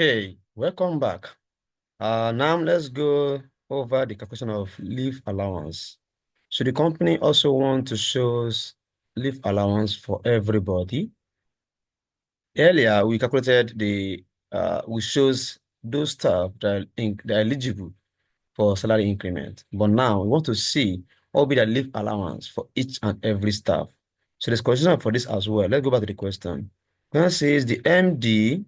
Hey, welcome back. Now let's go over the calculation of leave allowance. So the company also want to show leave allowance for everybody. Earlier, we calculated we shows those staff that are eligible for salary increment. But now we want to see what will be the leave allowance for each and every staff. So there's question for this as well. Let's go back to the question. Question says the MD,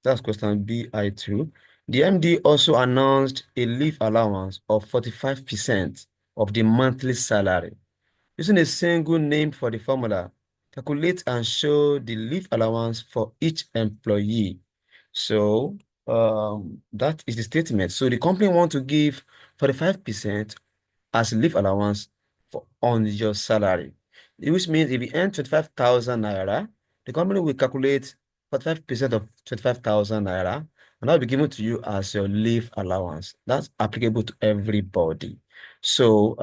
that's question BI2. The MD also announced a leave allowance of 45% of the monthly salary. Using a single name for the formula, calculate and show the leave allowance for each employee. So that is the statement. So the company want to give 45% as leave allowance on your salary, which means if you earn 25,000 naira, the company will calculate 45% of 25,000 naira, and that will be given to you as your leave allowance. That's applicable to everybody. So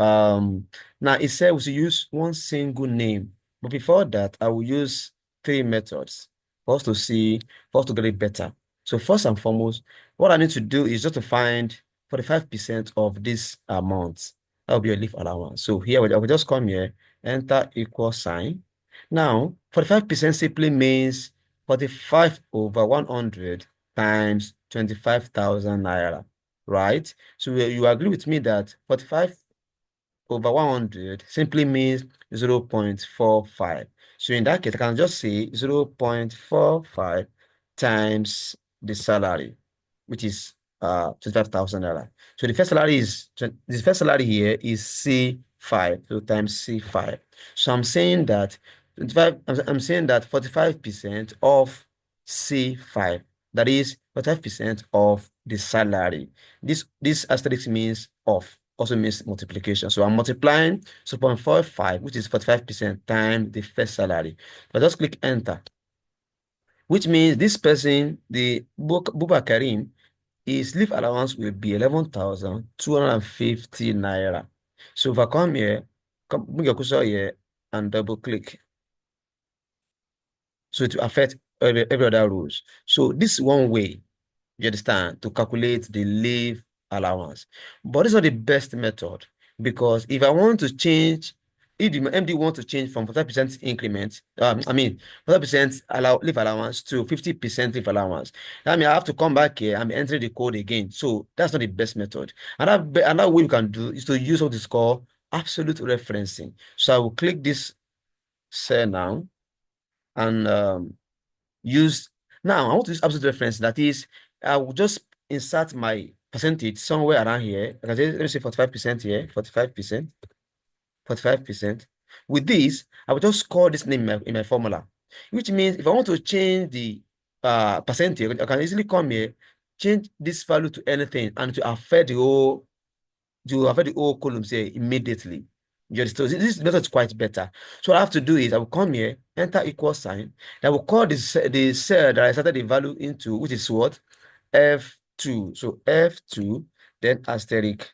now it said we should use one single name, but before that, I will use three methods for us to see, for us to get it better. So first and foremost, what I need to do is just to find 45% of this amount. That will be your leave allowance. So here I will just come here, enter equal sign. Now, 45% simply means 45 over 100 times 25,000 naira, right? So you agree with me that 45 over 100 simply means 0.45. So in that case, I can just say 0.45 times the salary, which is 25,000 naira. So the first salary here is C5, so times C5. So I'm saying that 25, I'm saying that 45% of C5, that is 45% of the salary. This asterisk means of, also means multiplication. So I'm multiplying 0.45, which is 45% times the first salary. I just click enter, which means this person, the Buba Karim, his leave allowance will be 11,250 naira. So if I come here, bring your cursor here and double click. So it will affect every other rules. So this is one way, you understand, to calculate the leave allowance. But it's not the best method, because if I want to change, if the MD want to change from 40% increment, 40% leave allowance to 50% leave allowance, that means I have to come back here and enter the code again. So that's not the best method. Another way you can do is to use what is called absolute referencing. So I will click this cell now and use now I want to use absolute reference. That is, I will just insert my percentage somewhere around here. I can say, let me say 45% here, 45%, 45%. With this, I will just call this name in my formula, which means if I want to change the percentage, I can easily come here, change this value to anything, and to affect the whole columns here immediately. You understand? This method is quite better. So what I have to do is I will come here, enter equal sign. I will call the cell that I started the value into, which is what? F2. So F2, then asterisk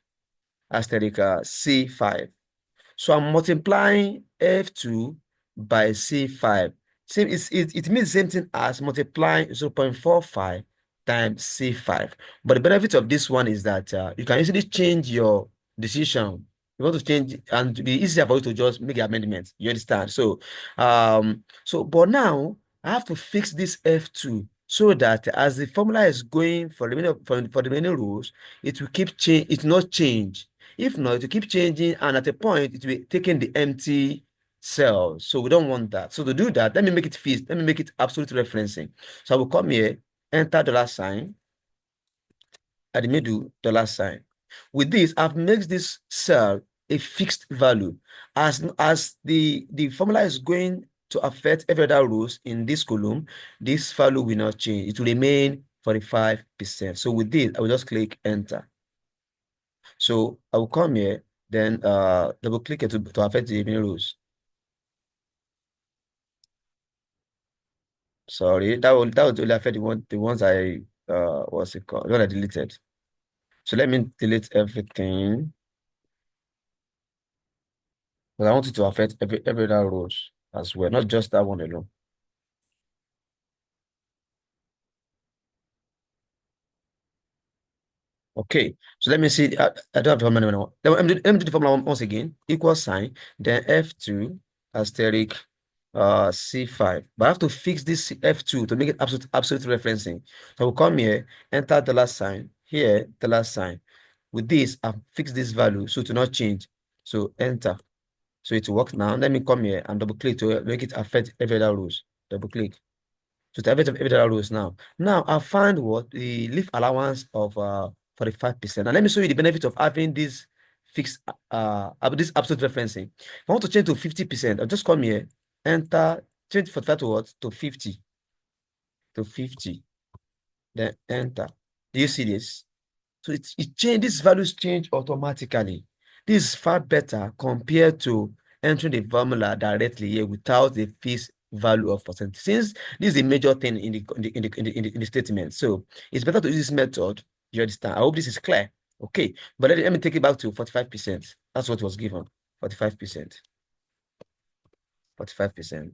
C5. So I'm multiplying F2 by C5. It means the same thing as multiplying 0.45 times C5. But the benefit of this one is that you can easily change your decision. You want to change and to be easier for you to just make the amendment. You understand? But now I have to fix this F2 so that as the formula is going for the for the many rules, it will keep change, it will not change. If not, it will keep changing, and at a point, it will be taking the empty cell. So we don't want that. So to do that, let me make it fit. Let me make it absolute referencing. So I will come here, enter dollar sign, at the middle, dollar sign. With this, I've made this cell a fixed value. As the formula is going to affect every other rows in this column, this value will not change. It will remain 45%. So with this, I will just click enter. So I will come here, then double click it to affect the remaining rows. Sorry, that would only affect the ones I what's it called? The one I deleted. So let me delete everything. But I want it to affect every other rows as well, not just that one alone. Okay, so let me see. I don't have the formula now. Let me do the formula once again. Equal sign, then F2 asterisk C5. But I have to fix this F2 to make it absolute referencing. So I will come here, enter dollar sign, here dollar sign. With this, I've fixed this value so to not change. So enter. So it works now. Let me come here and double click to make it affect every other rows. Double click. So to affect every other rows now. Now I find what the leave allowance of 45%. Now let me show you the benefit of having this fixed this absolute referencing. If I want to change to 50%, I'll just come here, enter, change 45 to what? To 50. To 50. Then enter. Do you see this? So these values change automatically. This is far better compared to entering the formula directly here without the fixed value of percent. Since this is a major thing in the statement, so it's better to use this method. You understand? I hope this is clear. Okay, but let me take it back to 45%. That's what was given. 45%. 45%,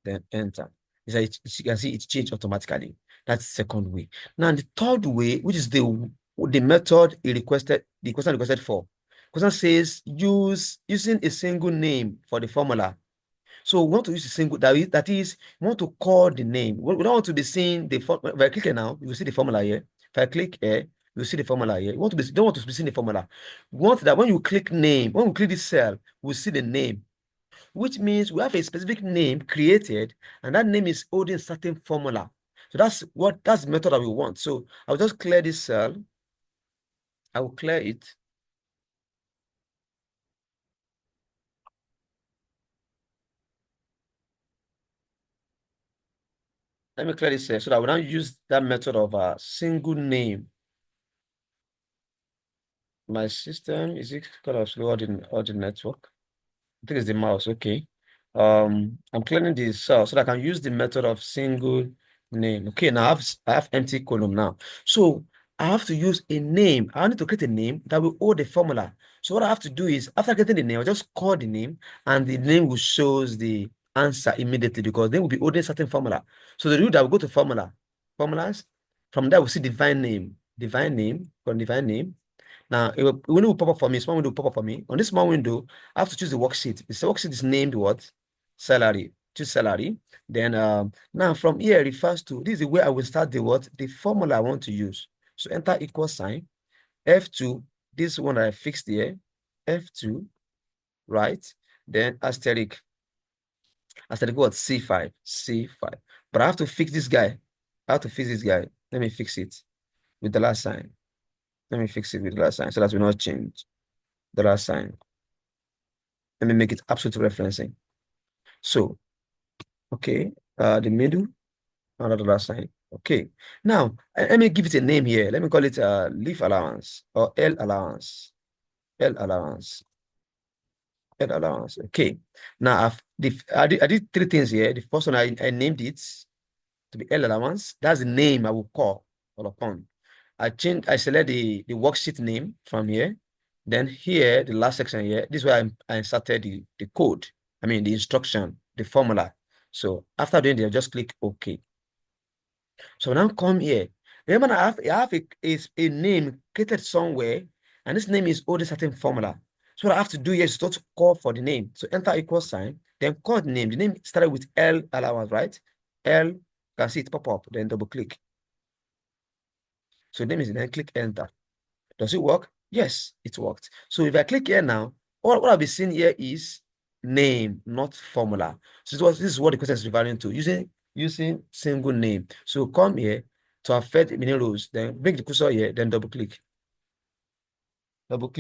then enter. You can see it changed automatically. That's the second way. Now, the third way, which is the method he requested, the question requested for. Question says using a single name for the formula. So we want to use a single, that is, we want to call the name. We don't want to be seeing the formula. If I click here now, you will see the formula here. If I click here, you will see the formula here. Don't want to be seeing the formula. We want that when you click name, when we click this cell, we'll see the name, which means we have a specific name created, and that name is holding certain formula. So that's the method that we want. So I'll just clear this cell. I will clear it. Let me clear this cell so that we now use that method of a single name. My system is it kind of slower than the network? I think it's the mouse. Okay. I'm clearing this cell so that I can use the method of single name. Okay, now I have empty column now. So I have to use a name. I need to create a name that will hold the formula. So what I have to do is after getting the name, I'll just call the name and the name will shows the answer immediately because they will be holding certain formula. So the rule that will go to formulas. From there, we'll see divine name. Divine name. Now, when it will pop up for me, small window will pop up for me. On this small window, I have to choose the worksheet. The worksheet is named what? Salary. Choose salary. Then now from here it refers to this is the way I will start the what? The formula I want to use. So enter equal sign. F2, this one that I fixed here. F2, right? Then asterisk what? C5. C5. But I have to fix this guy. I have to fix this guy. Let me fix it with the last sign. Let me fix it with the last sign so that we not change the last sign. Let me make it absolute referencing. So, okay, the middle, another last sign. Okay, now let me give it a name here. Let me call it leaf allowance or L allowance. L allowance. L allowance. Okay, now I did three things here. The first one, I named it to be L allowance. That's the name I will call all upon. I select the worksheet name from here. Then here, the last section here, this is where I inserted the code. I mean, the instruction, the formula. So after doing that, just click OK. So now come here. Remember, I have a name created somewhere, and this name is holding certain formula. So what I have to do here is to call for the name. So enter equal sign, then call the name. The name started with L allowance, right? L, you can see it pop up, then double click. So the name is then click enter. Does it work? Yes, it worked. So if I click here now, what I'll be seeing here is name, not formula. So this is what the question is referring to, using single name. So come here to affect many rows, then bring the cursor here, then double click. Double click.